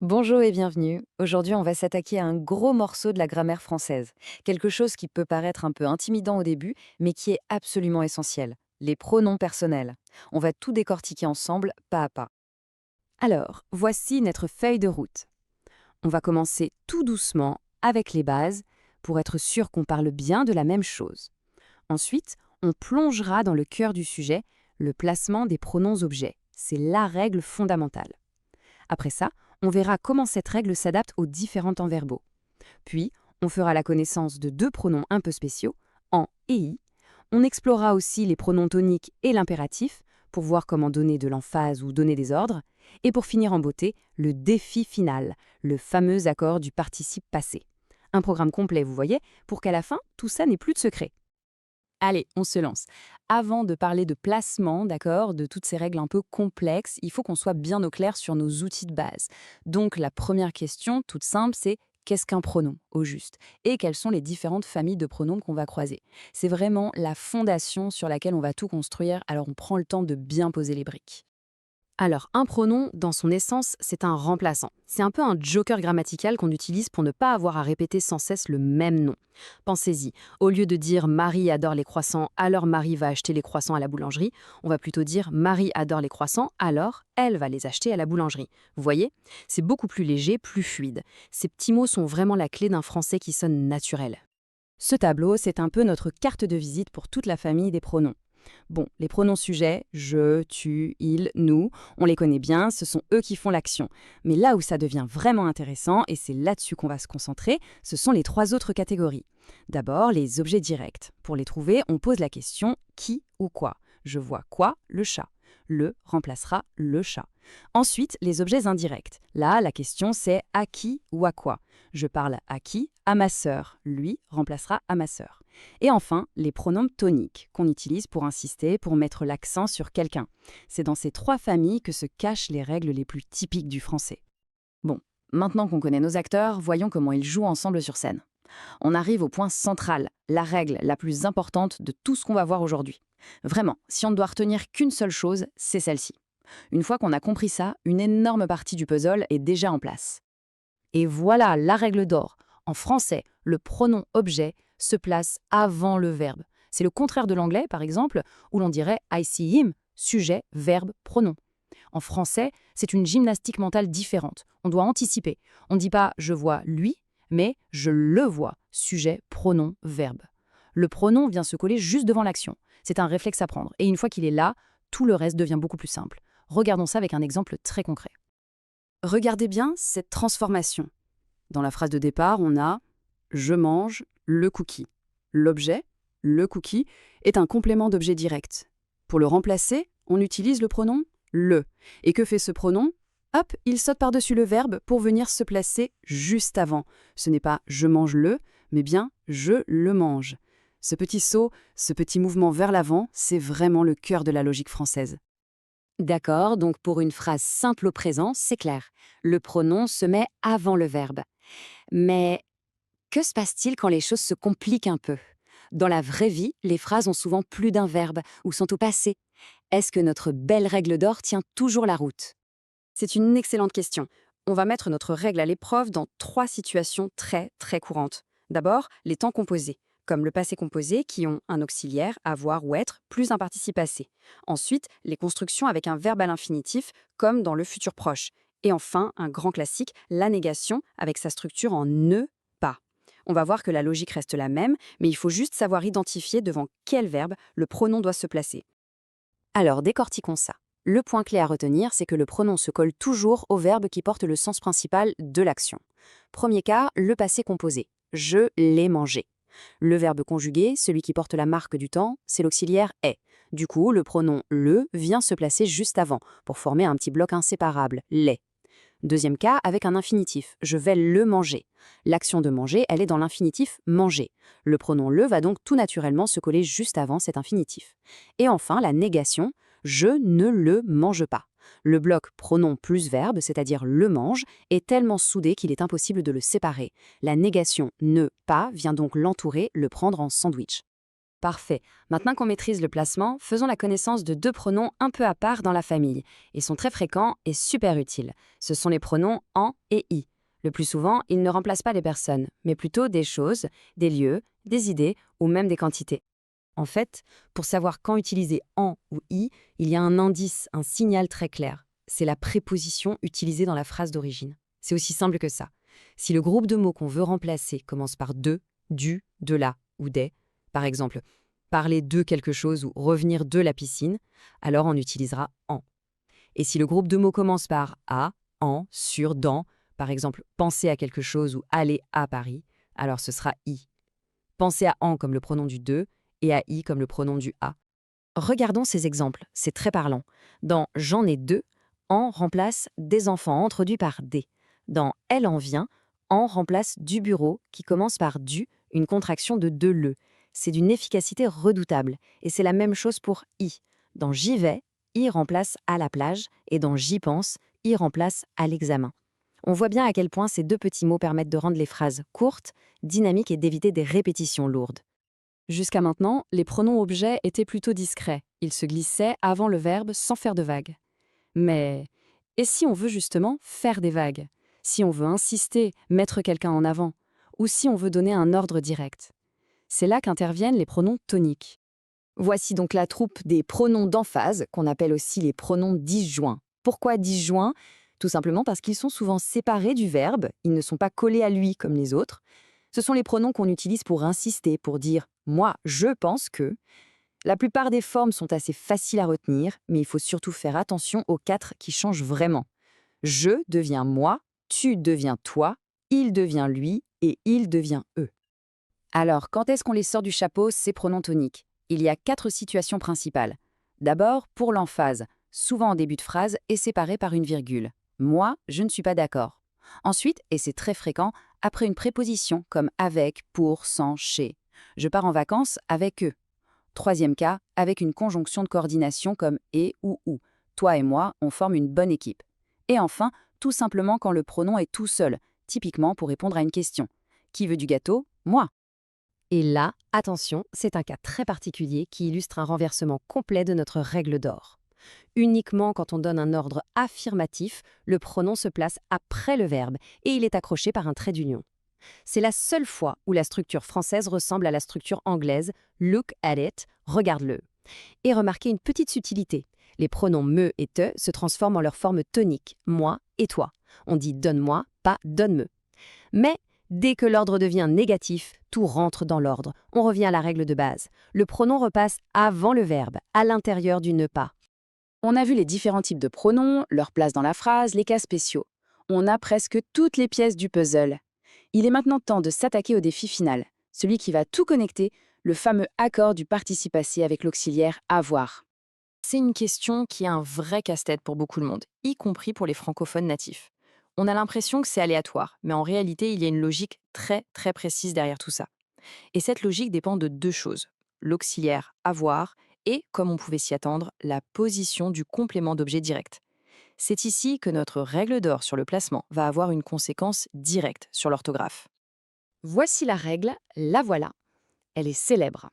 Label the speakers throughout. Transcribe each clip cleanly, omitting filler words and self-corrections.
Speaker 1: Bonjour et bienvenue. Aujourd'hui, on va s'attaquer à un gros morceau de la grammaire française. Quelque chose qui peut paraître un peu intimidant au début, mais qui est absolument essentiel. Les pronoms personnels. On va tout décortiquer ensemble, pas à pas.
Speaker 2: Alors, voici notre feuille de route. On va commencer tout doucement avec les bases pour être sûr qu'on parle bien de la même chose. Ensuite, on plongera dans le cœur du sujet, le placement des pronoms objets. C'est la règle fondamentale. Après ça, on verra comment cette règle s'adapte aux différents temps verbaux. Puis, on fera la connaissance de deux pronoms un peu spéciaux, en et i. On explorera aussi les pronoms toniques et l'impératif pour voir comment donner de l'emphase ou donner des ordres. Et pour finir en beauté, le défi final, le fameux accord du participe passé. Un programme complet, vous voyez, pour qu'à la fin, tout ça n'ait plus de secret. Allez, on se lance. Avant de parler de placement, d'accord, de toutes ces règles un peu complexes, il faut qu'on soit bien au clair sur nos outils de base. Donc la première question, toute simple, c'est qu'est-ce qu'un pronom, au juste? Et quelles sont les différentes familles de pronoms qu'on va croiser? C'est vraiment la fondation sur laquelle on va tout construire, alors on prend le temps de bien poser les briques. Alors, un pronom, dans son essence, c'est un remplaçant. C'est un peu un joker grammatical qu'on utilise pour ne pas avoir à répéter sans cesse le même nom. Pensez-y, au lieu de dire Marie adore les croissants, alors Marie va acheter les croissants à la boulangerie, on va plutôt dire Marie adore les croissants, alors elle va les acheter à la boulangerie. Vous voyez? C'est beaucoup plus léger, plus fluide. Ces petits mots sont vraiment la clé d'un français qui sonne naturel. Ce tableau, c'est un peu notre carte de visite pour toute la famille des pronoms. Bon, les pronoms sujets, je, tu, il, nous, on les connaît bien, ce sont eux qui font l'action. Mais là où ça devient vraiment intéressant, et c'est là-dessus qu'on va se concentrer, ce sont les trois autres catégories. D'abord, les objets directs. Pour les trouver, on pose la question qui ou quoi. Je vois quoi? Le chat. Le remplacera le chat. Ensuite, les objets indirects. Là, la question c'est à qui ou à quoi. Je parle à qui? À ma sœur. Lui remplacera à ma sœur. Et enfin, les pronoms toniques, qu'on utilise pour insister, pour mettre l'accent sur quelqu'un. C'est dans ces trois familles que se cachent les règles les plus typiques du français. Bon, maintenant qu'on connaît nos acteurs, voyons comment ils jouent ensemble sur scène. On arrive au point central, la règle la plus importante de tout ce qu'on va voir aujourd'hui. Vraiment, si on ne doit retenir qu'une seule chose, c'est celle-ci. Une fois qu'on a compris ça, une énorme partie du puzzle est déjà en place. Et voilà la règle d'or. En français, le pronom objet se place avant le verbe. C'est le contraire de l'anglais, par exemple, où l'on dirait I see him, sujet, verbe, pronom. En français, c'est une gymnastique mentale différente. On doit anticiper. On ne dit pas je vois lui, mais je le vois, sujet, pronom, verbe. Le pronom vient se coller juste devant l'action. C'est un réflexe à prendre. Et une fois qu'il est là, tout le reste devient beaucoup plus simple. Regardons ça avec un exemple très concret. Regardez bien cette transformation. Dans la phrase de départ, on a je mange le cookie. L'objet, le cookie, est un complément d'objet direct. Pour le remplacer, on utilise le pronom le. Et que fait ce pronom? Hop, il saute par-dessus le verbe pour venir se placer juste avant. Ce n'est pas je mange le, mais bien je le mange. Ce petit saut, ce petit mouvement vers l'avant, c'est vraiment le cœur de la logique française. D'accord, donc pour une phrase simple au présent, c'est clair. Le pronom se met avant le verbe. Mais que se passe-t-il quand les choses se compliquent un peu? Dans la vraie vie, les phrases ont souvent plus d'un verbe ou sont au passé. Est-ce que notre belle règle d'or tient toujours la route? C'est une excellente question. On va mettre notre règle à l'épreuve dans trois situations très très courantes. D'abord, les temps composés, comme le passé composé qui ont un auxiliaire, avoir ou être, plus un participe passé. Ensuite, les constructions avec un verbe à l'infinitif, comme dans le futur proche. Et enfin, un grand classique, la négation, avec sa structure en ne pas. On va voir que la logique reste la même, mais il faut juste savoir identifier devant quel verbe le pronom doit se placer. Alors, décortiquons ça. Le point clé à retenir, c'est que le pronom se colle toujours au verbe qui porte le sens principal de l'action. Premier cas, le passé composé. Je l'ai mangé. Le verbe conjugué, celui qui porte la marque du temps, c'est l'auxiliaire est. Du coup, le pronom le vient se placer juste avant, pour former un petit bloc inséparable, l'est. Deuxième cas, avec un infinitif. Je vais le manger. L'action de manger, elle est dans l'infinitif manger. Le pronom le va donc tout naturellement se coller juste avant cet infinitif. Et enfin, la négation. Je ne le mange pas. Le bloc pronom plus verbe, c'est-à-dire le mange, est tellement soudé qu'il est impossible de le séparer. La négation ne pas vient donc l'entourer, le prendre en sandwich. Parfait. Maintenant qu'on maîtrise le placement, faisons la connaissance de deux pronoms un peu à part dans la famille. Ils sont très fréquents et super utiles. Ce sont les pronoms en et i. Le plus souvent, ils ne remplacent pas les personnes, mais plutôt des choses, des lieux, des idées ou même des quantités. En fait, pour savoir quand utiliser en ou i, il y a un indice, un signal très clair. C'est la préposition utilisée dans la phrase d'origine. C'est aussi simple que ça. Si le groupe de mots qu'on veut remplacer commence par de, du, de la ou des, par exemple, parler de quelque chose ou revenir de la piscine, alors on utilisera en. Et si le groupe de mots commence par à, en, sur, dans, par exemple, penser à quelque chose ou aller à Paris, alors ce sera i. Pensez à en comme le pronom du de et à i comme le pronom du à. Regardons ces exemples, c'est très parlant. Dans j'en ai deux, en remplace des enfants introduits par des. Dans elle en vient, en remplace du bureau qui commence par du, une contraction de le. C'est d'une efficacité redoutable et c'est la même chose pour i. Dans j'y vais, i remplace à la plage et dans j'y pense, i remplace à l'examen. On voit bien à quel point ces deux petits mots permettent de rendre les phrases courtes, dynamiques et d'éviter des répétitions lourdes. Jusqu'à maintenant, les pronoms objets étaient plutôt discrets. Ils se glissaient avant le verbe sans faire de vagues. Mais et si on veut justement faire des vagues? Si on veut insister, mettre quelqu'un en avant? Ou si on veut donner un ordre direct? C'est là qu'interviennent les pronoms toniques. Voici donc la troupe des pronoms d'emphase, qu'on appelle aussi les pronoms disjoints. Pourquoi disjoints? Tout simplement parce qu'ils sont souvent séparés du verbe, ils ne sont pas collés à lui comme les autres. Ce sont les pronoms qu'on utilise pour insister, pour dire « moi, je pense que ». La plupart des formes sont assez faciles à retenir, mais il faut surtout faire attention aux quatre qui changent vraiment. Je devient moi, tu deviens toi, il devient lui et il devient eux. Alors, quand est-ce qu'on les sort du chapeau, ces pronoms toniques? Il y a 4 situations principales. D'abord, pour l'emphase, souvent en début de phrase et séparée par une virgule. Moi, je ne suis pas d'accord. Ensuite, et c'est très fréquent, après une préposition comme avec, pour, sans, chez. Je pars en vacances avec eux. Troisième cas, avec une conjonction de coordination comme et ou ou. Toi et moi, on forme une bonne équipe. Et enfin, tout simplement quand le pronom est tout seul, typiquement pour répondre à une question. Qui veut du gâteau? Moi. Et là, attention, c'est un cas très particulier qui illustre un renversement complet de notre règle d'or. Uniquement quand on donne un ordre affirmatif, le pronom se place après le verbe et il est accroché par un trait d'union. C'est la seule fois où la structure française ressemble à la structure anglaise « look at it », regarde-le. Et remarquez une petite subtilité. Les pronoms me et te se transforment en leur forme tonique, moi et toi. On dit donne-moi, pas donne-me. Mais dès que l'ordre devient négatif, tout rentre dans l'ordre. On revient à la règle de base. Le pronom repasse avant le verbe, à l'intérieur du ne pas.
Speaker 3: On a vu les différents types de pronoms, leur place dans la phrase, les cas spéciaux. On a presque toutes les pièces du puzzle. Il est maintenant temps de s'attaquer au défi final, celui qui va tout connecter, le fameux accord du participe passé avec l'auxiliaire avoir. C'est une question qui est un vrai casse-tête pour beaucoup de monde, y compris pour les francophones natifs. On a l'impression que c'est aléatoire, mais en réalité, il y a une logique très très précise derrière tout ça. Et cette logique dépend de deux choses, l'auxiliaire avoir et, comme on pouvait s'y attendre, la position du complément d'objet direct. C'est ici que notre règle d'or sur le placement va avoir une conséquence directe sur l'orthographe.
Speaker 2: Voici la règle, la voilà. Elle est célèbre.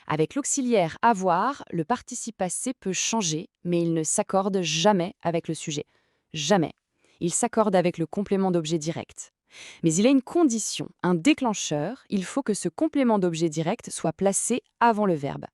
Speaker 2: Avec l'auxiliaire avoir, le participe passé peut changer, mais il ne s'accorde jamais avec le sujet. Jamais. Il s'accorde avec le complément d'objet direct. Mais il a une condition, un déclencheur, il faut que ce complément d'objet direct soit placé avant le verbe.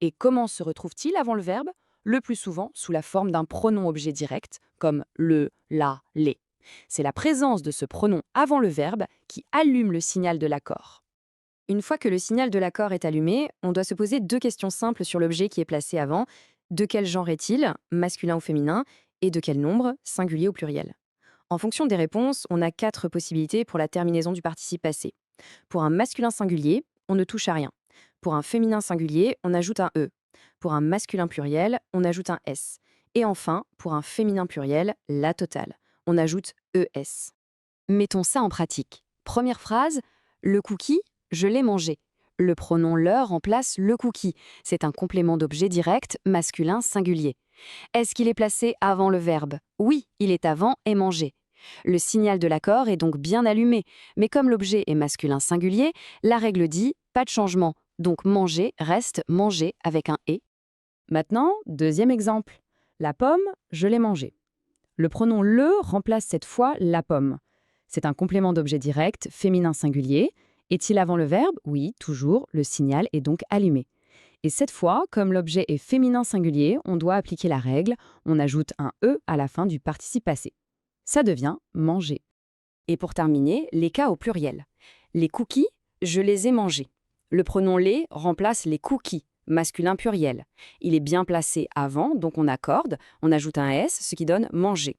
Speaker 2: Et comment se retrouve-t-il avant le verbe? Le plus souvent sous la forme d'un pronom-objet direct, comme le, la, les. C'est la présence de ce pronom avant le verbe qui allume le signal de l'accord. Une fois que le signal de l'accord est allumé, on doit se poser 2 questions simples sur l'objet qui est placé avant. De quel genre est-il, masculin ou féminin, et de quel nombre, singulier ou pluriel? En fonction des réponses, on a 4 possibilités pour la terminaison du participe passé. Pour un masculin singulier, on ne touche à rien. Pour un féminin singulier, on ajoute un E. Pour un masculin pluriel, on ajoute un S. Et enfin, pour un féminin pluriel, la totale. On ajoute ES. Mettons ça en pratique. Première phrase, le cookie, je l'ai mangé. Le pronom le remplace le cookie. C'est un complément d'objet direct, masculin singulier. Est-ce qu'il est placé avant le verbe? Oui, il est avant et mangé. Le signal de l'accord est donc bien allumé, mais comme l'objet est masculin singulier, la règle dit pas de changement. Donc manger reste manger avec un « et ».
Speaker 1: Maintenant, deuxième exemple. La pomme, je l'ai mangée. Le pronom le remplace cette fois la pomme. C'est un complément d'objet direct, féminin singulier. Est-il avant le verbe? Oui, toujours, le signal est donc allumé. Et cette fois, comme l'objet est féminin singulier, on doit appliquer la règle, on ajoute un e à la fin du participe passé. Ça devient manger.
Speaker 2: Et pour terminer, les cas au pluriel. Les cookies, je les ai mangés. Le pronom les remplace les cookies, masculin pluriel. Il est bien placé avant, donc on accorde, on ajoute un s, ce qui donne manger.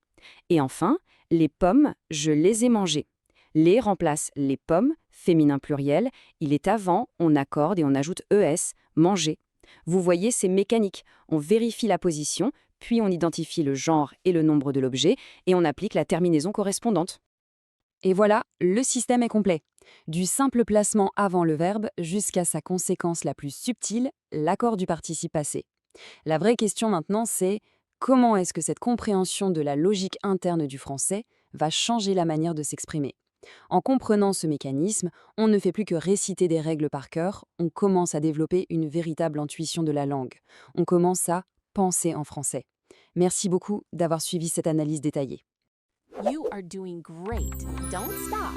Speaker 2: Et enfin, les pommes, je les ai mangées. Les remplace les pommes, féminin pluriel. Il est avant, on accorde et on ajoute es, manger. Vous voyez, c'est mécanique. On vérifie la position, puis on identifie le genre et le nombre de l'objet, et on applique la terminaison correspondante.
Speaker 3: Et voilà, le système est complet. Du simple placement avant le verbe jusqu'à sa conséquence la plus subtile, l'accord du participe passé. La vraie question maintenant, c'est comment est-ce que cette compréhension de la logique interne du français va changer la manière de s'exprimer? En comprenant ce mécanisme, on ne fait plus que réciter des règles par cœur, on commence à développer une véritable intuition de la langue. On commence à penser en français. Merci beaucoup d'avoir suivi cette analyse détaillée.
Speaker 4: You are doing great. Don't stop.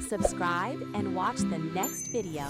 Speaker 4: Subscribe and watch the next video.